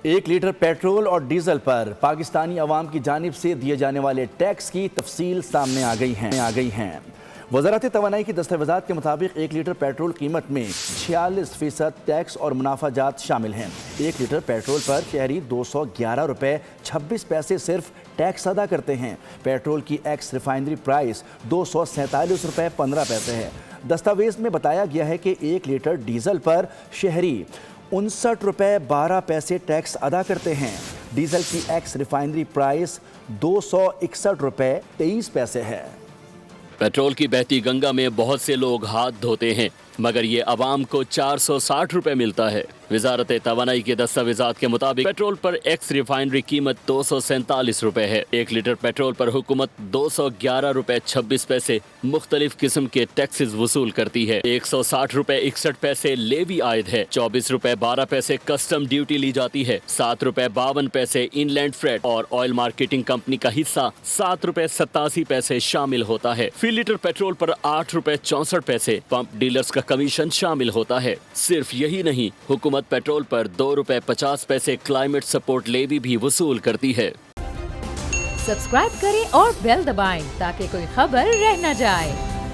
1 litre petrol اور diesel پر پاکستانی عوام کی جانب سے دیے جانے والے ٹیکس کی تفصیل سامنے آ گئی ہیں۔ وزارت توانائی کی دستاویزات کے مطابق 1 لیٹر پیٹرول قیمت میں 46% ٹیکس اور منافع جات شامل ہیں۔ 1 لیٹر پیٹرول پر شہری 211 روپے 26 پیسے صرف ٹیکس ادا کرتے ہیں۔ پیٹرول کی ایکس ریفائنری پرائس 247 روپے 15 پیسے ہے۔ دستاویز میں بتایا گیا ہے کہ 1 لیٹر ڈیزل پر شہری 59 روپے 12 پیسے ٹیکس ادا کرتے ہیں۔ ڈیزل کی ایکس ریفائنری پرائس 261 روپے 23 پیسے ہے۔ پیٹرول کی بہتی گنگا میں بہت سے لوگ ہاتھ دھوتے ہیں، مگر یہ عوام کو 460 روپے ملتا ہے۔ وزارت توانائی کے دستاویزات کے مطابق پیٹرول پر ایکس ریفائنری قیمت 247 روپے ہے۔ 1 لیٹر پیٹرول پر حکومت 211 روپے 26 پیسے مختلف قسم کے ٹیکسز وصول کرتی ہے۔ 160 روپے 61 پیسے لیوی عائد ہے، 24 روپے 12 پیسے کسٹم ڈیوٹی لی جاتی ہے، 7 روپے 52 پیسے ان لینڈ فریٹ اور آئل مارکیٹنگ کمپنی کا حصہ 7 روپے 87 پیسے شامل ہوتا ہے۔ فی لیٹر پیٹرول پر 8 روپے 64 پیسے پمپ ڈیلرز کا کمیشن شامل ہوتا ہے۔ صرف یہی نہیں، حکومت پیٹرول پر 2 روپے 50 پیسے کلائمیٹ سپورٹ لیوی بھی وصول کرتی ہے۔ سبسکرائب کریں اور بیل دبائیں تاکہ کوئی خبر رہ نہ جائے۔